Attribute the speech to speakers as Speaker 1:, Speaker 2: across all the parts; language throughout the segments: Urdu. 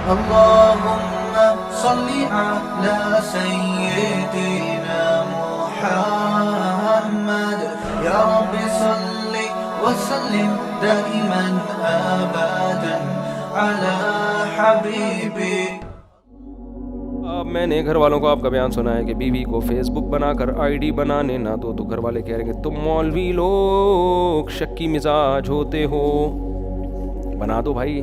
Speaker 1: اللهم صل على سيدنا محمد يا رب صل وسلم دائما ابدا على حبيبي.
Speaker 2: میں نے گھر والوں کو آپ کا بیان سنا ہے کہ بیوی کو فیس بک بنا کر آئی ڈی بنانے نہ دو تو گھر والے کہہ رہے ہیں کہ تم مولوی لوگ شکی مزاج ہوتے ہو. بنا دو بھائی.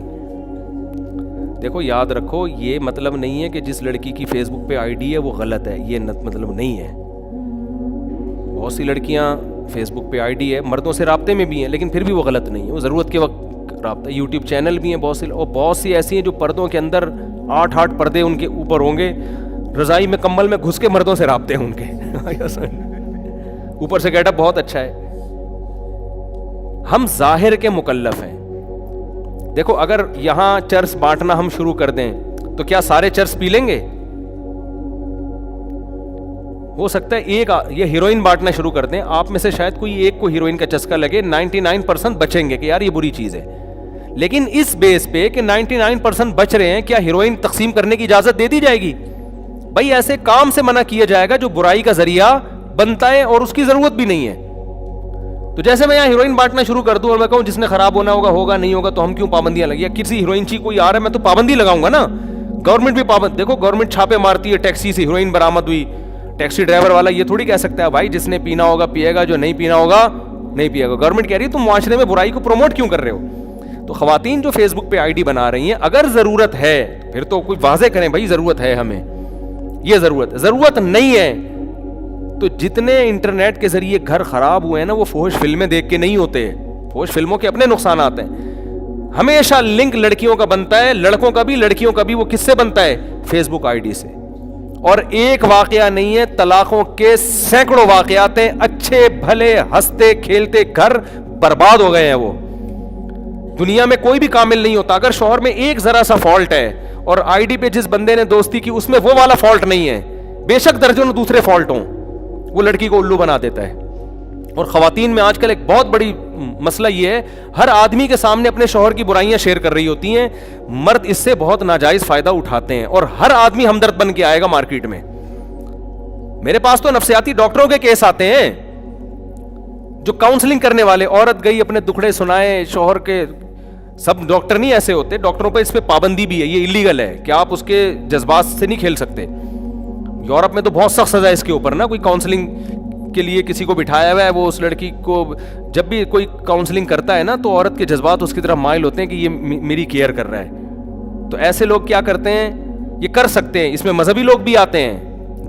Speaker 2: دیکھو یاد رکھو یہ مطلب نہیں ہے کہ جس لڑکی کی فیس بک پہ آئی ڈی ہے وہ غلط ہے, یہ مطلب نہیں ہے. بہت سی لڑکیاں فیس بک پہ آئی ڈی ہے, مردوں سے رابطے میں بھی ہیں, لیکن پھر بھی وہ غلط نہیں ہے, وہ ضرورت کے وقت رابطہ. یوٹیوب چینل بھی ہیں بہت سی, اور بہت سی ایسی ہیں جو پردوں کے اندر 8 پردے ان کے اوپر ہوں گے, رضائی میں کمبل میں گھس کے مردوں سے رابطے ہیں ان کے اوپر سے گیٹ اپ بہت اچھا ہے. ہم ظاہر کے مکلف ہیں. دیکھو اگر یہاں چرس بانٹنا ہم شروع کر دیں تو کیا سارے چرس پی لیں گے؟ ہو سکتا ہے ایک یہ ہیروئن بانٹنا شروع کر دیں, آپ میں سے شاید کوئی ایک کو ہیروئن کا چسکا لگے, 99% بچیں گے کہ یار یہ بری چیز ہے. لیکن اس بیس پہ کہ 99% بچ رہے ہیں, کیا ہیروئن تقسیم کرنے کی اجازت دے دی جائے گی؟ بھائی ایسے کام سے منع کیا جائے گا جو برائی کا ذریعہ بنتا ہے اور اس کی ضرورت بھی نہیں ہے. تو جیسے میں یہاں ہیروئن بانٹنا شروع کر دوں اور میں کہوں جس نے خراب ہونا ہوگا نہیں ہوگا, تو ہم کیوں پابندیاں لگی؟ کسی ہیروئن چی کوئی آ رہا ہے میں تو پابندی لگاؤں گا نا. گورنمنٹ بھی پابند, دیکھو گورنمنٹ چھاپے مارتی ہے, ٹیکسی سے ہیروئن برآمد ہوئی, ٹیکسی ڈرائیور والا یہ تھوڑی کہہ سکتا ہے بھائی جس نے پینا ہوگا پیے گا, جو نہیں پینا ہوگا نہیں پیے گا. گورنمنٹ کہہ رہی ہے تم معاشرے میں برائی کو پروموٹ کیوں کر رہے ہو؟ تو خواتین جو فیس بک پہ آئی ڈی بنا رہی ہیں, اگر ضرورت ہے پھر تو کوئی واضح کریں بھائی ضرورت ہے ہمیں, یہ ضرورت نہیں ہے. تو جتنے انٹرنیٹ کے ذریعے گھر خراب ہوئے ہیں نا, وہ فحش فلمیں دیکھ کے نہیں ہوتے. فحش فلموں کے اپنے نقصانات ہیں. ہمیشہ لنک لڑکیوں کا بنتا ہے, لڑکوں کا بھی لڑکیوں کا بھی. وہ کس سے بنتا ہے؟ فیس بک آئی ڈی سے. اور ایک واقعہ نہیں ہے, طلاقوں کے سینکڑوں واقعات ہیں. اچھے بھلے ہنستے کھیلتے گھر برباد ہو گئے ہیں. وہ دنیا میں کوئی بھی کامل نہیں ہوتا. اگر شوہر میں ایک ذرا سا فالٹ ہے اور آئی ڈی پہ جس بندے نے دوستی کی اس میں وہ والا فالٹ نہیں ہے, بے شک درجنوں دوسرے فالٹ ہوں, وہ لڑکی کو الو بنا دیتا ہے. اور خواتین میں آج کل ایک بہت بڑی مسئلہ یہ ہے, ہر آدمی کے سامنے اپنے شوہر کی برائیاں شیئر کر رہی ہوتی ہیں. مرد اس سے بہت ناجائز فائدہ اٹھاتے ہیں اور ہر آدمی ہمدرد بن کے آئے گا مارکیٹ میں. میرے پاس تو نفسیاتی ڈاکٹروں کے کیس آتے ہیں جو کاؤنسلنگ کرنے والے, عورت گئی اپنے دکھڑے سنائے شوہر کے. سب ڈاکٹر نہیں ایسے ہوتے, ڈاکٹروں پہ اس پہ پابندی بھی ہے, یہ ایلیگل ہے کہ آپ اس کے جذبات سے نہیں کھیل سکتے. یورپ میں تو بہت سخت سزا ہے اس کے اوپر نا. کوئی کاؤنسلنگ کے لیے کسی کو بٹھایا ہوا ہے, وہ اس لڑکی کو جب بھی کوئی کاؤنسلنگ کرتا ہے نا تو عورت کے جذبات اس کی طرف مائل ہوتے ہیں کہ یہ میری کیئر کر رہا ہے. تو ایسے لوگ کیا کرتے ہیں, یہ کر سکتے ہیں. اس میں مذہبی لوگ بھی آتے ہیں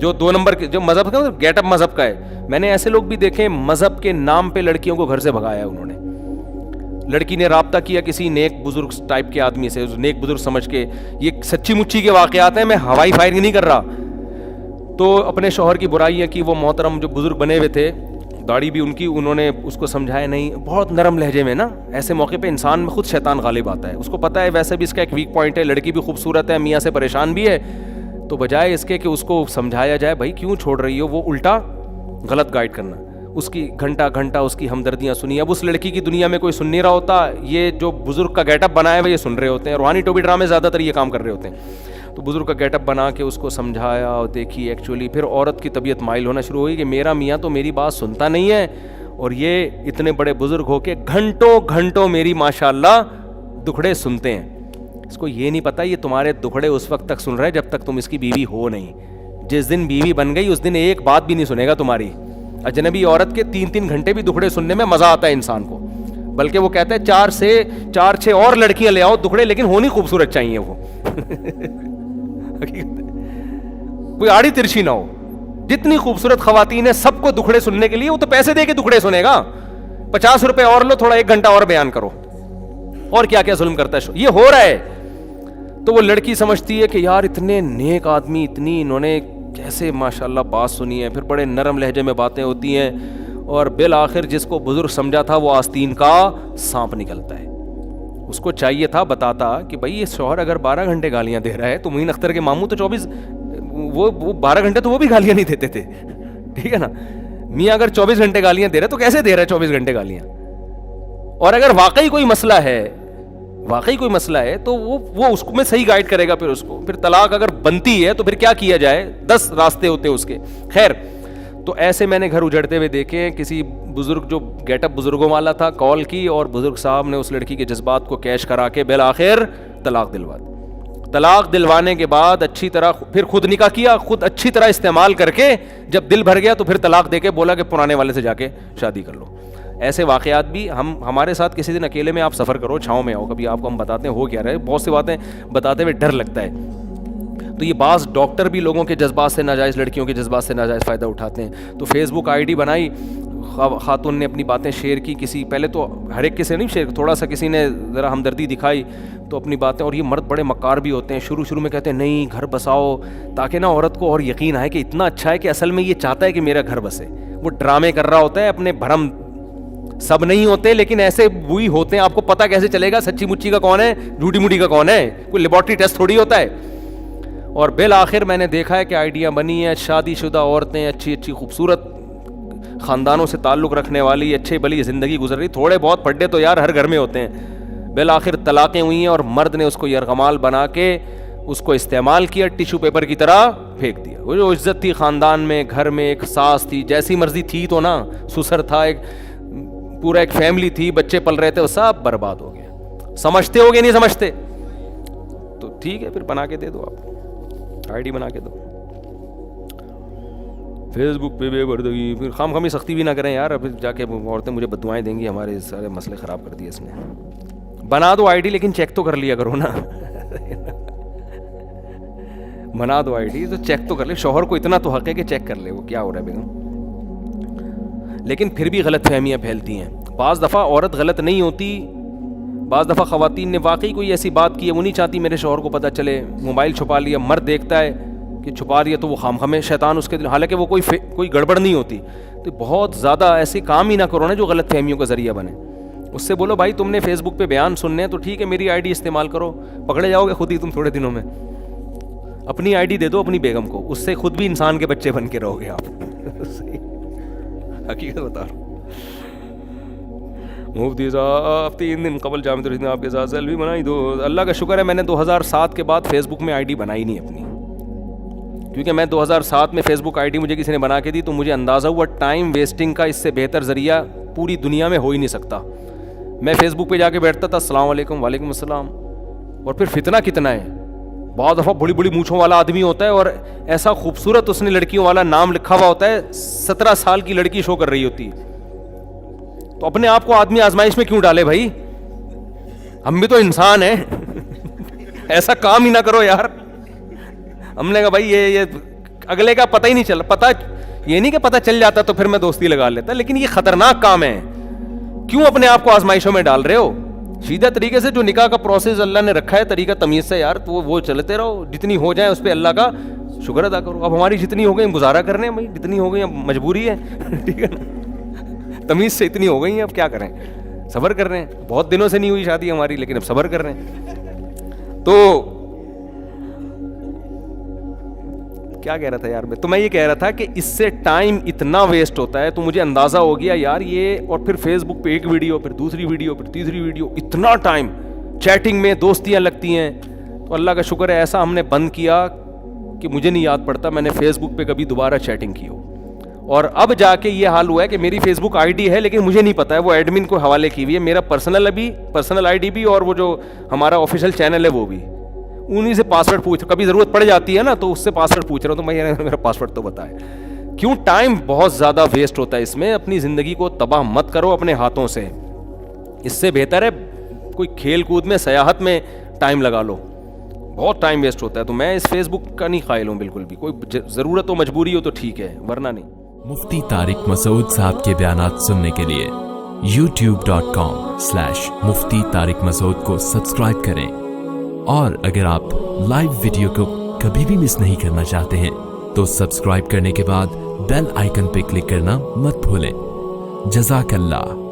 Speaker 2: جو 2 نمبر کے, جو مذہب کا گیٹ اپ مذہب کا ہے. میں نے ایسے لوگ بھی دیکھے مذہب کے نام پہ لڑکیوں کو گھر سے بھگایا انہوں نے. لڑکی نے رابطہ کیا کسی نیک بزرگ ٹائپ کے آدمی سے, نیک بزرگ سمجھ کے. یہ سچی مچی کے واقعات ہیں, میں ہوائی فائرنگ نہیں کر رہا. تو اپنے شوہر کی برائیاں کی. وہ محترم جو بزرگ بنے ہوئے تھے, داڑھی بھی ان کی, انہوں نے اس کو سمجھایا نہیں, بہت نرم لہجے میں نا. ایسے موقع پہ انسان میں خود شیطان غالب آتا ہے. اس کو پتا ہے ویسے بھی اس کا ایک ویک پوائنٹ ہے, لڑکی بھی خوبصورت ہے, میاں سے پریشان بھی ہے. تو بجائے اس کے کہ اس کو سمجھایا جائے بھائی کیوں چھوڑ رہی ہو, وہ الٹا غلط گائیڈ کرنا. اس کی گھنٹہ اس کی ہمدردیاں سنی. اب اس لڑکی کی دنیا میں کوئی سن نہیں رہا ہوتا, یہ جو بزرگ کا گیٹ اپ بنایا ہوا یہ سن رہے ہوتے ہیں. روحانی ٹوبی ڈرامے زیادہ تر یہ کام کر رہے ہوتے ہیں. تو بزرگ کا گیٹ اپ بنا کے اس کو سمجھایا اور دیکھی ایکچولی. پھر عورت کی طبیعت مائل ہونا شروع ہوئی کہ میرا میاں تو میری بات سنتا نہیں ہے, اور یہ اتنے بڑے بزرگ ہو کے گھنٹوں میری ماشاءاللہ دکھڑے سنتے ہیں. اس کو یہ نہیں پتا یہ تمہارے دکھڑے اس وقت تک سن رہے جب تک تم اس کی بیوی ہو نہیں. جس دن بیوی بن گئی اس دن ایک بات بھی نہیں سنے گا تمہاری. اجنبی عورت کے 3 گھنٹے بھی دکھڑے سننے میں مزہ آتا ہے انسان کو. بلکہ وہ کہتا ہے 4 اور لڑکیاں لے آؤ دکھڑے, لیکن ہونی خوبصورت چاہیے وہ. کوئی آڑی ترچھی نہ ہو. جتنی خوبصورت خواتین ہیں سب کو دکھڑے سننے کے لیے, وہ تو پیسے دے کے دکھڑے سنے گا. 50 روپے اور لو, تھوڑا 1 گھنٹہ اور بیان کرو. اور کیا کیا ظلم کرتا ہے, یہ ہو رہا ہے. تو وہ لڑکی سمجھتی ہے کہ یار اتنے نیک آدمی, اتنی انہوں نے کیسے ماشاءاللہ بات سنی ہے. پھر بڑے نرم لہجے میں باتیں ہوتی ہیں, اور بالآخر جس کو بزرگ سمجھا تھا وہ آستین کا سانپ نکلتا ہے. اس کو چاہیے تھا بتاتا کہ بھائی یہ شوہر اگر 12 گھنٹے گالیاں دے رہا ہے, تو معین اختر کے ماموں تو 24 وہ 12 گھنٹے تو وہ بھی گالیاں نہیں دیتے تھے, ٹھیک ہے نا. میاں اگر 24 گھنٹے گالیاں دے رہا ہے تو کیسے دے رہا ہے 24 گھنٹے گالیاں. اور اگر واقعی کوئی مسئلہ ہے واقعی کوئی مسئلہ ہے تو وہ اس کو میں صحیح گائیڈ کرے گا. پھر طلاق اگر بنتی ہے تو پھر کیا کیا جائے, 10 راستے ہوتے ہیں اس کے. خیر, تو ایسے میں نے گھر اجڑتے ہوئے دیکھے. کسی بزرگ جو گیٹ اپ بزرگوں والا تھا کال کی, اور بزرگ صاحب نے اس لڑکی کے جذبات کو کیش کرا کے بالآخر طلاق دلوا دی. طلاق دلوانے کے بعد اچھی طرح پھر خود نکاح کیا, خود اچھی طرح استعمال کر کے جب دل بھر گیا تو پھر طلاق دے کے بولا کہ پرانے والے سے جا کے شادی کر لو. ایسے واقعات بھی ہمارے ساتھ کسی دن اکیلے میں آپ سفر کرو, چھاؤں میں آؤ, کبھی آپ کو ہم بتاتے ہیں ہو کیا رہے. بہت سی باتیں بتاتے ہوئے ڈر لگتا ہے. تو یہ بعض ڈاکٹر بھی لوگوں کے جذبات سے ناجائز, لڑکیوں کے جذبات سے ناجائز فائدہ اٹھاتے ہیں. تو فیس بک آئی ڈی بنائی, خاتون نے اپنی باتیں شیئر کی. کسی پہلے تو ہر ایک سے نہیں شیئر, تھوڑا سا کسی نے ذرا ہمدردی دکھائی تو اپنی باتیں. اور یہ مرد بڑے مکار بھی ہوتے ہیں, شروع میں کہتے ہیں نہیں گھر بساؤ, تاکہ نا عورت کو اور یقین آئے کہ اتنا اچھا ہے کہ اصل میں یہ چاہتا ہے کہ میرا گھر بسے. وہ ڈرامے کر رہا ہوتا ہے اپنے بھرم, سب نہیں ہوتے لیکن ایسے وہی ہوتے ہیں. آپ کو پتہ کیسے چلے گا سچی مچی کا کون ہے, جھوٹی موٹی کا کون ہے؟ کوئی لیبارٹری ٹیسٹ تھوڑی ہوتا ہے. اور بالآخر میں نے دیکھا ہے کہ آئیڈیا بنی ہیں, شادی شدہ عورتیں اچھی اچھی خوبصورت خاندانوں سے تعلق رکھنے والی اچھی بلی زندگی گزر رہی. تھوڑے بہت پڈے تو یار ہر گھر میں ہوتے ہیں. بالآخر طلاقیں ہوئی ہیں اور مرد نے اس کو یرغمال بنا کے اس کو استعمال کیا, ٹیشو پیپر کی طرح پھینک دیا. وہ جو عزت تھی خاندان میں, گھر میں ایک ساس تھی, جیسی مرضی تھی تو نا, سسر تھا, ایک پورا ایک فیملی تھی, بچے پل رہے تھے, وہ سب برباد ہو گیا. سمجھتے ہو گے نہیں سمجھتے تو ٹھیک ہے, پھر بنا کے دے دو, آپ آئی ڈی بنا کے دو. فیس بک پہ بے پردگی, پھر خام خامی سختی بھی نہ کریں یار. پھر جا کے عورتیں مجھے بددعائیں دیں گی, ہمارے سارے مسئلے خراب کر دیے اس نے. بنا دو آئی ڈی لیکن چیک تو کر لیا کرو نا. بنا دو آئی ڈی تو چیک تو کر لے. شوہر کو اتنا تو حق ہے کہ چیک کر لے وہ کیا ہو رہا ہے بیگم. لیکن پھر بھی غلط فہمیاں پھیلتی ہیں. بعض دفعہ عورت غلط نہیں ہوتی, بعض دفعہ خواتین نے واقعی کوئی ایسی بات کی ہے وہ نہیں چاہتی میرے شوہر کو پتہ چلے, موبائل چھپا لیا. مرد دیکھتا ہے کہ چھپا رہی ہے تو وہ خام خامے شیطان اس کے دل, حالانکہ وہ کوئی گڑبڑ نہیں ہوتی. تو بہت زیادہ ایسے کام ہی نہ کرو نا جو غلط فہمیوں کا ذریعہ بنے. اس سے بولو بھائی تم نے فیس بک پہ بیان سننے ہیں تو ٹھیک ہے میری آئی ڈی استعمال کرو, پکڑے جاؤ گے خود ہی تم تھوڑے دنوں میں. اپنی آئی ڈی دے دو اپنی بیگم کو, اس سے خود بھی انسان کے بچے بن کے رہو گے آپ. حقیقت بتا رہا ہوں. مفتی صاحب 3 دن قبل جامع الرحمت آپ کے ساتھ سیلفی بنائی دو. اللہ کا شکر ہے میں نے 2007 کے بعد فیس بک میں آئی ڈی بنائی نہیں اپنی, کیونکہ میں 2007 میں فیس بک آئی ڈی مجھے کسی نے بنا کے دی تو مجھے اندازہ ہوا ٹائم ویسٹنگ کا اس سے بہتر ذریعہ پوری دنیا میں ہو ہی نہیں سکتا. میں فیس بک پہ جا کے بیٹھتا تھا, السلام علیکم, وعلیکم السلام, اور پھر فتنہ کتنا ہے. بعض دفعہ بڑی بڑی مونچھوں والا آدمی ہوتا ہے اور ایسا خوبصورت اس نے لڑکیوں والا نام لکھا ہوا ہوتا ہے, 17 سال کی لڑکی شو کر رہی ہوتی ہے. تو اپنے آپ کو آدمی آزمائش میں کیوں ڈالے بھائی, ہم بھی تو انسان ہیں. ایسا کام ہی نہ کرو یار. ہم نے کہا بھائی یہ اگلے کا پتہ ہی نہیں چلا, پتہ یہ نہیں کہ پتہ چل جاتا تو پھر میں دوستی لگا لیتا, لیکن یہ خطرناک کام ہے. کیوں اپنے آپ کو آزمائشوں میں ڈال رہے ہو؟ سیدھا طریقے سے جو نکاح کا پروسیس اللہ نے رکھا ہے طریقہ تمیز سے یار, تو وہ چلتے رہو. جتنی ہو جائیں اس پہ اللہ کا شکر ادا کرو. اب ہماری جتنی ہو گئی گزارا کرنے ہیں بھائی, جتنی ہو گئی اب مجبوری ہے. ٹھیک ہے نا, تمیز سے اتنی ہو گئی ہیں, اب کیا کریں, صبر کر رہے ہیں. بہت دنوں سے نہیں ہوئی شادی ہماری لیکن اب صبر کر رہے ہیں. تو کیا کہہ رہا تھا یار میں یہ کہہ رہا تھا کہ اس سے ٹائم اتنا ویسٹ ہوتا ہے. تو مجھے اندازہ ہو گیا یار یہ, اور پھر فیس بک پہ ایک ویڈیو, پھر دوسری ویڈیو, پھر تیسری ویڈیو, اتنا ٹائم چیٹنگ میں دوستیاں لگتی ہیں. تو اللہ کا شکر ہے ایسا ہم نے بند کیا کہ مجھے نہیں یاد پڑتا میں نے فیس بک پہ کبھی دوبارہ چیٹنگ کی ہو. اور اب جا کے یہ حال ہوا ہے کہ میری فیس بک آئی ڈی ہے لیکن مجھے نہیں پتا ہے, وہ ایڈمن کو حوالے کی ہوئی ہے. میرا پرسنل آئی ڈی بھی اور وہ جو ہمارا آفیشیل چینل ہے وہ بھی, انہیں سے پاسورڈ پوچھ, کبھی ضرورت پڑ جاتی ہے نا تو اس سے پاسورڈ پوچھ رہا ہوں. تو میں میرا پاسورڈ تو بتائے. کیوں ٹائم بہت زیادہ ویسٹ ہوتا ہے اس میں. اپنی زندگی کو تباہ مت کرو اپنے ہاتھوں سے, اس سے بہتر ہے کوئی کھیل کود میں سیاحت میں ٹائم لگا لو. بہت ٹائم ویسٹ ہوتا ہے. تو میں اس فیس بک کا نہیں قائل ہوں بالکل بھی. کوئی ضرورت ہو مجبوری ہو تو ٹھیک ہے, ورنہ نہیں.
Speaker 3: مفتی طارق مسعود صاحب کے بیانات سننے کے لیے youtube.com/مفتی طارق مسعود کو سبسکرائب کریں, اور اگر آپ لائیو ویڈیو کو کبھی بھی مس نہیں کرنا چاہتے ہیں تو سبسکرائب کرنے کے بعد بیل آئیکن پہ کلک کرنا مت بھولیں. جزاک اللہ.